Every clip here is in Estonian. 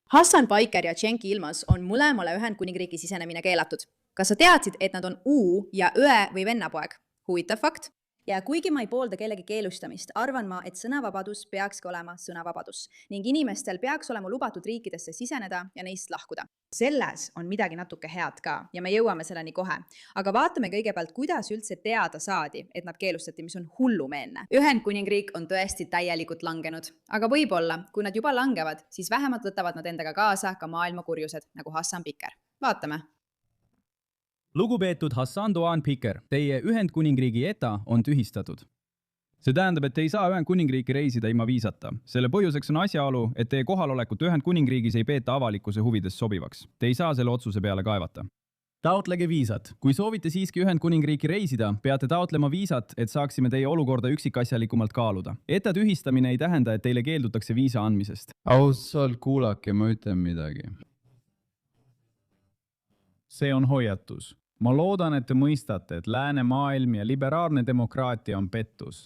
Hassan Baiker ja Cenk Yilmaz on mõlemale Ühendkuningriigi sisenemine keelatud. Kas sa teadsid, et nad on U- ja õe- või vennapoeg? Huvitav fakt. Ja kuigi ma ei poolda kellegi keelustamist, arvan ma, et sõnavabadus peakski olema sõnavabadus ning inimestel peaks olema lubatud riikidesse siseneda ja neist lahkuda. Selles on midagi natuke head ka ja me jõuame selleni kohe. Aga vaatame kõigepealt, kuidas üldse teada saadi, et nad keelustati, mis on hullumeelne. Ühendkuningriik on tõesti täielikult langenud, aga võib-olla, kui nad juba langevad, siis vähemalt võtavad nad endaga kaasa ka maailma kurjused, nagu Hassan Baiker. Vaatame. Lugupeetud Hassan Doan Piker, teie Ühendkuningriigi ETA on tühistatud. See tähendab, et te ei saa Ühendkuningriiki reisida ilma viisata. Selle põhjuseks on asjaolu, et teie kohalolekut Ühendkuningriigis ei peeta avalikkuse huvides sobivaks. Te ei saa selle otsuse peale kaevata. Taotlege viisat. Kui soovite siiski Ühendkuningriiki reisida, peate taotlema viisat, et saaksime teie olukorda üksikasjalikumalt kaaluda. ETA tühistamine ei tähenda, et teile keeldutakse viisa andmisest. Ausalt kuulake, ma ütlen midagi. See on hoiatus. Ma loodan, et te mõistate, et läänemaailm ja liberaalne demokraatia on pettus.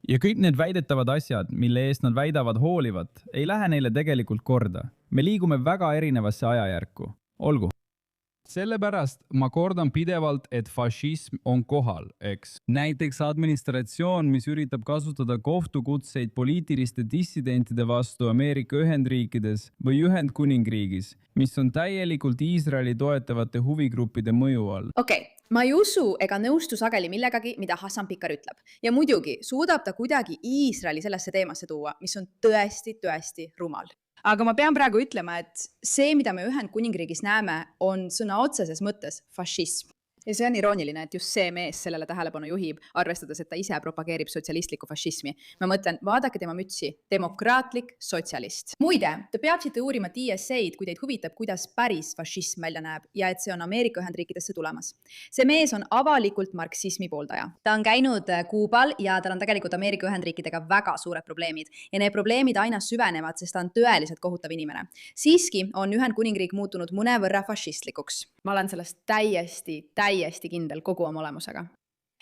Ja kõik need väidetavad asjad, mille eest nad väidavad hoolivat, ei lähe neile tegelikult korda. Me liigume väga erinevasse ajajärku. Olgu. Sellepärast ma kordan pidevalt, et fašism on kohal, eks. Näiteks administratsioon, mis üritab kasutada kohtukutseid poliitiliste dissidentide vastu Ameerika Ühendriikides või Ühendkuningriigis, mis on täielikult Iisraeli toetavate huvigruppide mõju all. Okei, ma ei usu ega nõustu sageli millegagi, mida Hassan Baiker ütleb. Ja muidugi suudab ta kuidagi Iisraeli sellesse teemasse tuua, mis on tõesti rumal. Aga ma pean praegu ütlema, et see, mida me Ühendkuningriigis näeme, on sõna otseses mõttes fašism. Ja see on irooniline, et just see mees sellele tähelepanu juhib, arvestades, et ta ise propageerib sotsialistlikku fašismi. Ma mõtlen, vaadake tema mütsi, demokraatlik sotsialist. Muide, te peaksite uurima TSA-d, kui teid huvitab, kuidas päris fašism välja näeb ja et see on Ameerika Ühendriikidesse tulemas. See mees on avalikult marksismi pooldaja. Ta on käinud Kuubal ja tal on tegelikult Ameerika Ühendriikidega väga suured probleemid. Ja need probleemid aina süvenevad, sest ta on tõeliselt kohutav inimene. Siiski on Ühendkuningriik muutunud mõnevõrra fašistlikuks. Ma olen sellest täiesti kindel kogu oma olemusega.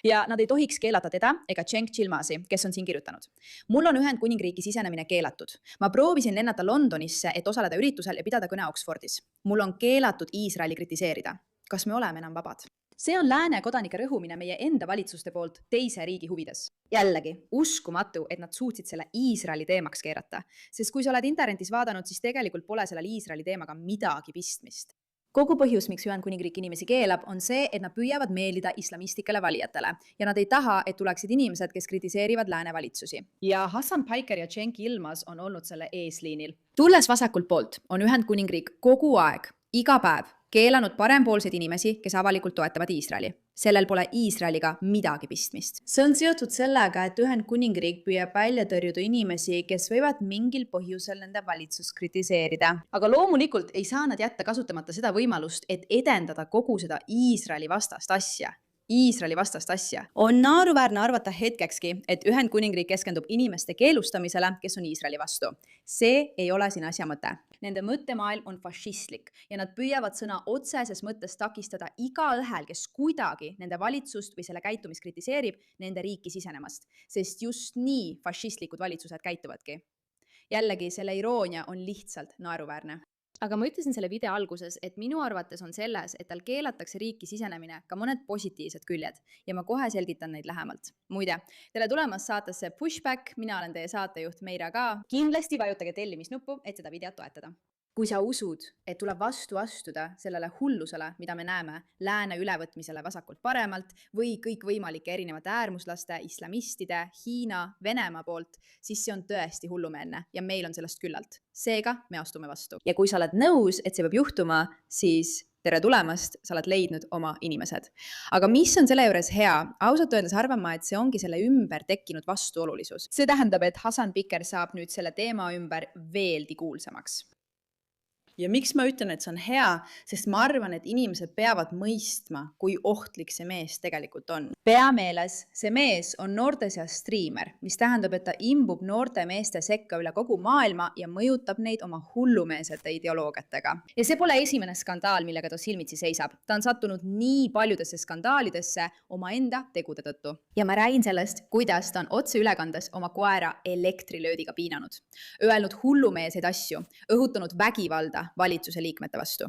Ja nad ei tohiks keelata teda ega Cenk Yilmazi, kes on siin kirjutanud. Mul on Ühendkuningriigi sisenemine keelatud. Ma proovisin lennata Londonisse, et osaleda üritusel ja pidada kõne Oxfordis. Mul on keelatud Iisraeli kritiseerida. Kas me oleme enam vabad? See on lääne kodanike rõhumine meie enda valitsuste poolt teise riigi huvides. Jällegi, uskumatu, et nad suutsid selle Iisraeli teemaks keerata. Sest kui sa oled internetis vaadanud, siis tegelikult pole sellel Iisraeli teemaga midagi pistmist. Kogu põhjus, miks Ühendkuningriik inimesi keelab, on see, et nad püüavad meeldida islamistlikele valijatele ja nad ei taha, et tuleksid inimesed, kes kritiseerivad lääne valitsusi. Ja Hassan Baiker ja Cenk Yilmaz on olnud selle eesliinil. Tulles vasakult poolt, on Ühendkuningriik kogu aeg, iga päev keelanud parempoolseid inimesi, kes avalikult toetavad Iisraeli. Sellel pole Iisraeliga midagi pistmist. See on seotud sellega, et Ühendkuningriik püüab välja tõrjuda inimesi, kes võivad mingil põhjusel nende valitsust kritiseerida. Aga loomulikult ei saa nad jätta kasutamata seda võimalust, et edendada kogu seda Iisraeli vastast asja. On naeruväärne arvata hetkekski, et Ühendkuningriik keskendub inimeste keelustamisele, kes on Iisraeli vastu. See ei ole siin asja mõte. Nende mõttemaailm on fašistlik ja nad püüavad sõna otseses mõttes takistada igaühel, kes kuidagi nende valitsust või selle käitumist kritiseerib, nende riiki sisenemast. Sest just nii fašistlikud valitsused käituvadki. Jällegi, selle iroonia on lihtsalt naeruväärne. Aga ma ütlesin selle video alguses, et minu arvates on selles, et tal keelatakse riiki sisenemine ka mõned positiivsed küljed ja ma kohe selgitan neid lähemalt. Muide, tere tulemast saatesse Pushback, mina olen teie saatejuht Meira ka. Kindlasti vajutage tellimisnuppu, et seda videot toetada. Kui sa usud, et tuleb vastu astuda sellele hullusele, mida me näeme, lääne ülevõtmisele vasakult paremalt või kõikvõimalike erinevate äärmuslaste, islamistide, Hiina, Venemaa poolt, siis see on tõesti hullumeelne ja meil on sellest küllalt. Seega me astume vastu. Ja kui sa oled nõus, et see peab juhtuma, siis tere tulemast, sa oled leidnud oma inimesed. Aga mis on selle juures hea? Ausalt öeldes arvan ma, et see ongi selle ümber tekkinud vastuolulisus. See tähendab, et Hassan Baiker saab nüüd selle teema ümber veelgi kuulsamaks. Ja miks ma ütlen, et see on hea, sest ma arvan, et inimesed peavad mõistma, kui ohtlik see mees tegelikult on. pea meeles, see mees on noorte seas striimer, mis tähendab, et ta imbub noorte meeste sekka üle kogu maailma ja mõjutab neid oma hullumeelsete ideoloogiatega. Ja see pole esimene skandaal, millega ta silmitsi seisab. Ta on sattunud nii paljudesse skandaalidesse omaenda tegude tõttu. Ja ma räägin sellest, kuidas ta on otseülekandes oma koera elektrilöödiga piinanud, öelnud hullumeelseid asju, õhutanud vägivalda valitsuse liikmete vastu.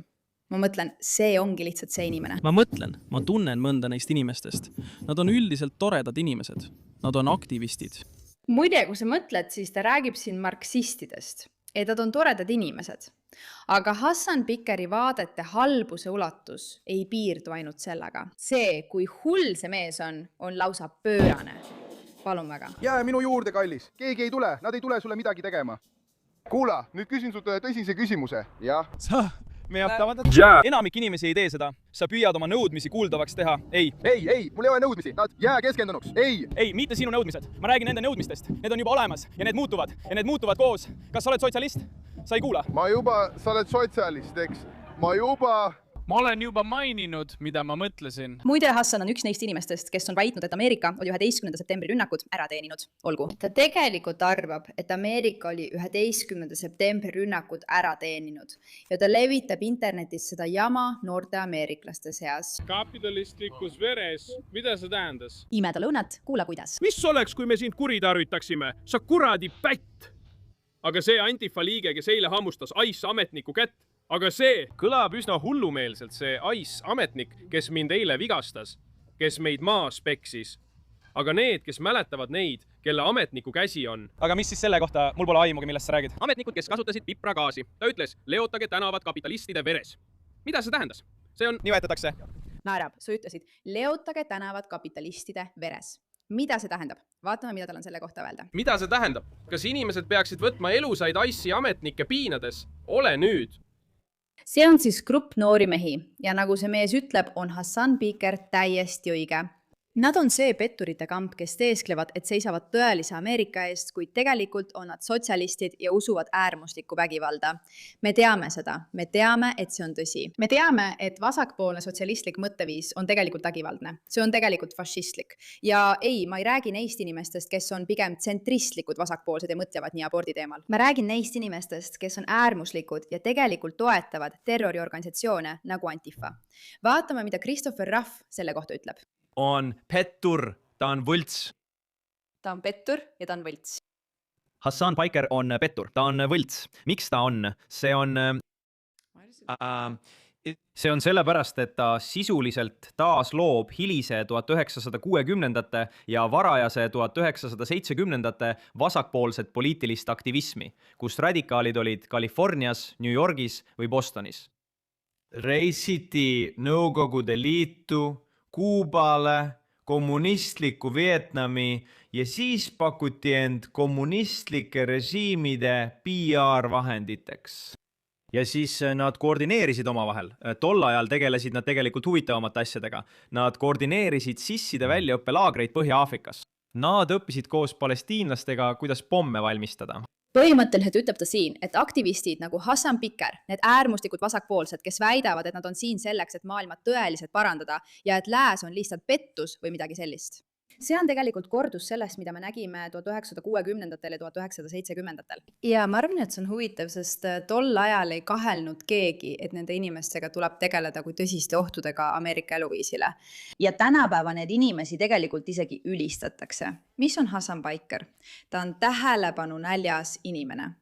Ma mõtlen, see ongi lihtsalt see inimene. Ma tunnen mõnda neist inimestest. Nad on üldiselt toredad inimesed. Nad on aktivistid. Muide, kui sa mõtled, siis ta räägib siin marksistidest, et nad on toredad inimesed. Aga Hasan Pikeri vaadete halbuse ulatus ei piirdu ainult sellega. See, kui hull see mees on lausa pöörane. Palun väga. Jää minu juurde, kallis. Keegi ei tule, nad ei tule sulle midagi tegema. Kuula, nüüd küsin sult tõsise küsimuse. Jah. Enamik inimesi ei tee seda. Sa püüad oma nõudmisi kuuldavaks teha. Ei, mul ei ole nõudmisi. Nad jää keskendunuks. Ei, mitte sinu nõudmised. Ma räägin nende nõudmistest. Need on juba olemas ja need muutuvad. Ja need muutuvad koos. Kas sa oled sotsialist? Sa ei kuula. Sa oled sotsialist, eks? Ma olen juba maininud, mida ma mõtlesin. Muide, Hassan on üks neist inimestest, kes on väitnud, et Ameerika oli 11. septembri rünnakud ära teeninud. Olgu. Ta tegelikult arvab, et Ameerika oli 11. septembri rünnakud ära teeninud ja ta levitab internetis seda jama noorte ameeriklaste seas. Kapitalistlikus veres, mida see tähendas? Imeda lõunat, kuula kuidas. Mis oleks, kui me sind kuritarvitaksime? Sa kuradi pätt! Aga see Antifa liige, kes eile hammustas ICE ametniku kätt, aga see kõlab üsna hullumeelselt, see ICE ametnik, kes mind eile vigastas, kes meid maas peksis. Aga need, kes mäletavad neid, kelle ametniku käsi on. Aga mis siis selle kohta? Mul pole aimugi, millest sa räägid. Ametnikud, kes kasutasid pipragaasi. Ta ütles, leotage tänavad kapitalistide veres. Mida see tähendas? See on nimetatakse. Naerab, sa ütlesid, leotage tänavad kapitalistide veres. Mida see tähendab? Vaatame, mida tal on selle kohta öelda. Mida see tähendab? Kas inimesed peaksid võtma elusaid ICE ametnikke piinades? Ole nüüd. See on siis grupp noori mehi ja nagu see mees ütleb, on Hasan Piker täiesti õige. Nad on see petturite kamp, kes teesklevad, et seisavad tõelise Ameerika eest, kuid tegelikult on nad sotsialistid ja usuvad äärmuslikku vägivalda. Me teame seda. Me teame, et see on tõsi. Me teame, et vasakpoolne sotsialistlik mõtteviis on tegelikult vägivaldne. See on tegelikult fašistlik. Ja ei, ma ei räägi neist inimestest, kes on pigem tsentristlikud vasakpoolsed ja mõtlevad nii abordi teemal. Ma räägin neist inimestest, kes on äärmuslikud ja tegelikult toetavad terroriorganisatsioone nagu Antifa. Vaatame, mida Christopher Ruff selle kohta ütleb. On pettur, ta on võlts. Ta on pettur ja ta on võlts. Hasan Piker on pettur, ta on võlts. Miks ta on? See on sellepärast, et ta sisuliselt taas loob hilise 1960-ndate ja varajase 1970-ndate vasakpoolset poliitilist aktivismi, kus radikaalid olid Californias, New Yorgis või Bostonis. Reisiti Nõukogude Liitu, Kuubale, kommunistliku Vietnami ja siis pakuti end kommunistlike režiimide PR-vahenditeks. Ja siis nad koordineerisid omavahel. Tol ajal tegelesid nad tegelikult huvitavamate asjadega. Nad koordineerisid sisside väljaõppelaagreid Põhja-Aafrikas. Nad õppisid koos palestiinlastega, kuidas pomme valmistada. Põhimõtteliselt ütleb ta siin, et aktivistid nagu Hasan Piker, need äärmuslikud vasakpoolsed, kes väidavad, et nad on siin selleks, et maailma tõeliselt parandada ja et lääs on lihtsalt pettus või midagi sellist. See on tegelikult kordus sellest, mida me nägime 1960-ndatel ja 1970-ndatel. Ja ma arvan, et see on huvitav, sest tol ajal ei kahelnud keegi, et nende inimestega tuleb tegeleda kui tõsiste ohtudega Ameerika eluviisile. Ja tänapäeva need inimesi tegelikult isegi ülistatakse. Mis on Hasan Piker? Ta on tähelepanu näljas inimene.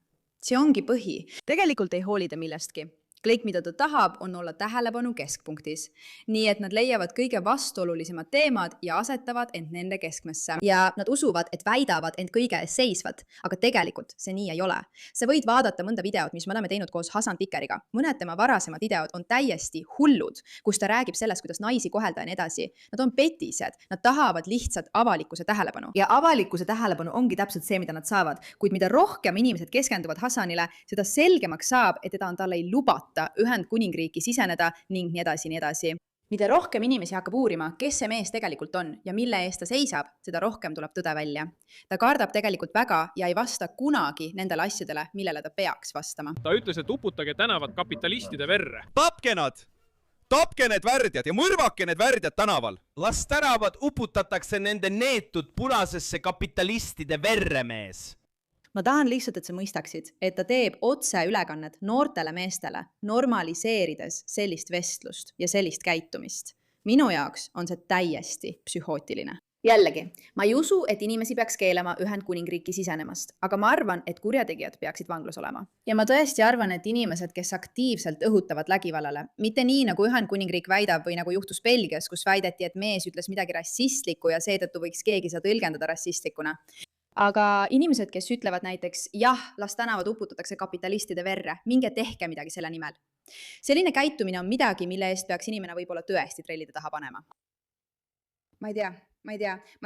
See ongi põhi. Tegelikult ei hoolida millestki. Kõik, mida ta tahab, on olla tähelepanu keskpunktis. Nii et nad leiavad kõige vastuolulisemad teemad ja asetavad end nende keskmesse. Ja nad usuvad, et väidavad end kõige ees seisvad, aga tegelikult see nii ei ole. Sa võid vaadata mõnda videot, mis me oleme teinud koos Hasan Pikeriga. Mõned tema varasemad videod on täiesti hullud, kus ta räägib sellest, kuidas naisi kohelda ja nii edasi. Nad on petised, nad tahavad lihtsalt avalikkuse tähelepanu. Ja avalikkuse tähelepanu ongi täpselt see, mida nad saavad. Kuid mida rohkem inimesed keskenduvad Hasanile, seda selgemaks saab, et teda on talle ei lubata Ühendkuningriiki siseneda ning nii edasi, nii edasi. Mida rohkem inimesi hakkab uurima, kes see mees tegelikult on ja mille eest ta seisab, seda rohkem tuleb tõde välja. Ta kardab tegelikult väga ja ei vasta kunagi nendele asjadele, millele ta peaks vastama. Ta ütles, et uputage tänavad kapitalistide verre. Tapke nad! tapke need värdjad ja mõrvake need värdjad tänaval. Las tänavad uputatakse nende neetud punasesse kapitalistide verre, mees. Ma tahan lihtsalt, et sa mõistaksid, et ta teeb otseülekannet noortele meestele, normaliseerides sellist vestlust ja sellist käitumist. Minu jaoks on see täiesti psühhootiline. Jällegi, ma ei usu, et inimesi peaks keelama Ühendkuningriiki sisenemast, aga ma arvan, et kurjategijad peaksid vanglas olema. Ja ma tõesti arvan, et inimesed, kes aktiivselt õhutavad lägivallale, mitte nii, nagu Ühendkuningriik väidab või nagu juhtus Belgias, kus väideti, et mees ütles midagi rassistlikku ja seetõttu võiks keegi seda tõlgendada rassistlikuna. Aga inimesed, kes ütlevad näiteks, jah, las tänavad uputatakse kapitalistide verre, minge tehke midagi selle nimel. Selline käitumine on midagi, mille eest peaks inimene võib-olla tõesti trellide taha panema. Ma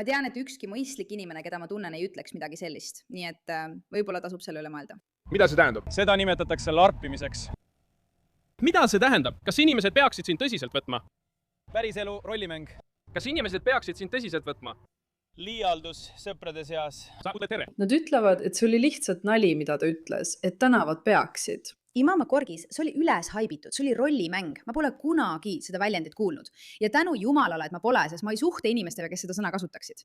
tean, et ükski mõistlik inimene, keda ma tunnen, ei ütleks midagi sellist. Nii et võib-olla tasub selle üle mõelda. Mida see tähendab? Seda nimetatakse larpimiseks. Mida see tähendab? Kas inimesed peaksid sind tõsiselt võtma? Päriselu rollimäng. Kas inimesed peaksid sind tõsiselt võtma? Liialdus sõprade seas. Tere. Nad ütlevad, et see oli lihtsalt nali, mida ta ütles, et tänavad peaksid. Imama Korgis, see oli üles haibitud, see oli rollimäng. Ma pole kunagi seda väljendit kuulnud. Ja tänu jumalale, et ma pole, sest ma ei suhte inimestega, kes seda sõna kasutaksid.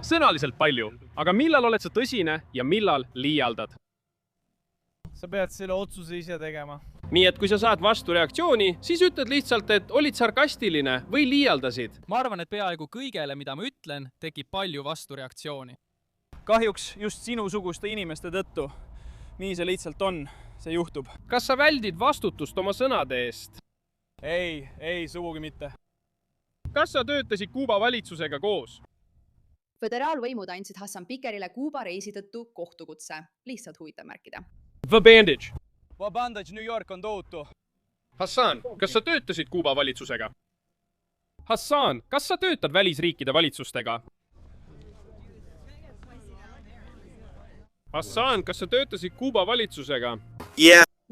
Sõnaliselt palju, aga millal oled sa tõsine ja millal liialdad? Sa pead selle otsuse ise tegema. Nii et kui sa saad vastu reaktsiooni, siis ütled lihtsalt, et olid sarkastiline või liialdasid. Ma arvan, et peaaegu kõigele, mida ma ütlen, tekib palju vastureaktsiooni. Kahjuks just sinusuguste inimeste tõttu. Nii see lihtsalt on. See juhtub. Kas sa väldid vastutust oma sõnade eest? Ei, sugugi mitte. Kas sa töötasid Kuuba valitsusega koos? Föderaalvõimud andsid Hassan Pikerile Kuuba reisi tõttu kohtukutse. Lihtsalt huvitav märkida. The Bandage. Bandage New York on tohutu. Hassan, kas sa töötasid Kuuba valitsusega? Hassan, kas sa töötad välisriikide valitsustega? Hassan, kas sa töötasid Kuuba valitsusega?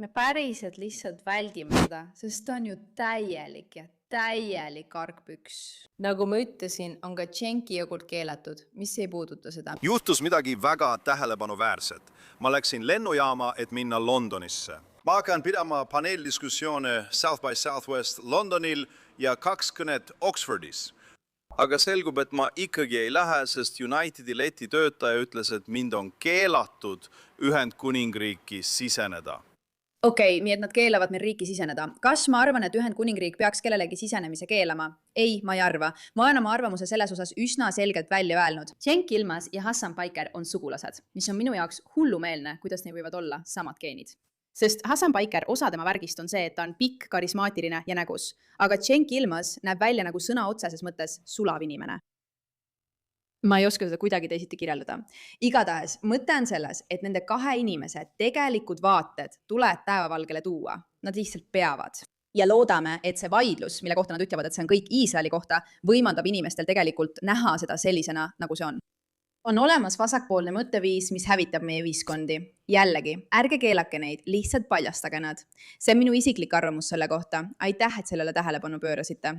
Me päriselt lihtsalt väldime seda, sest ta on ju täielik argpüks. Nagu ma ütlesin, on ka tšenki jogurt keelatud, mis ei puuduta seda. Juhtus midagi väga tähelepanuväärset. Ma läksin lennujaama, et minna Londonisse. Ma hakkan pidama paneeldiskussioone South by Southwest Londonil ja 2 kõnet Oxfordis. Aga selgub, et ma ikkagi ei lähe, sest Unitedi leti töötaja ütles, et mind on keelatud Ühendkuningriiki siseneda. Okei, nii et nad keelavad meil riiki siseneda. Kas ma arvan, et Ühendkuningriik peaks kellelegi sisenemise keelama? Ei, ma ei arva. Ma olen oma arvamuse selles osas üsna selgelt välja öelnud. Cenk Yilmaz ja Hassan Piker on sugulased, mis on minu jaoks hullumeelne, kuidas neil võivad olla samad geenid. Sest Hassan Piker osa tema värgist on see, et ta on pikk, karismaatiline ja nägus. Aga Cenk Yilmaz näeb välja nagu sõna otseses mõttes sulav inimene. Ma ei oska seda kuidagi teisiti kirjeldada. Igatahes, mõte on selles, et nende 2 inimese tegelikud vaated tuleb päevavalgele tuua. Nad lihtsalt peavad. Ja loodame, et see vaidlus, mille kohta nad ütlevad, et see on kõik Iisraeli kohta, võimaldab inimestel tegelikult näha seda sellisena, nagu see on. On olemas vasakpoolne mõtteviis, mis hävitab meie ühiskondi. Jällegi, ärge keelake neid, lihtsalt paljastage nad. See on minu isiklik arvamus selle kohta. Aitäh, et sellele tähelepanu pöörasite.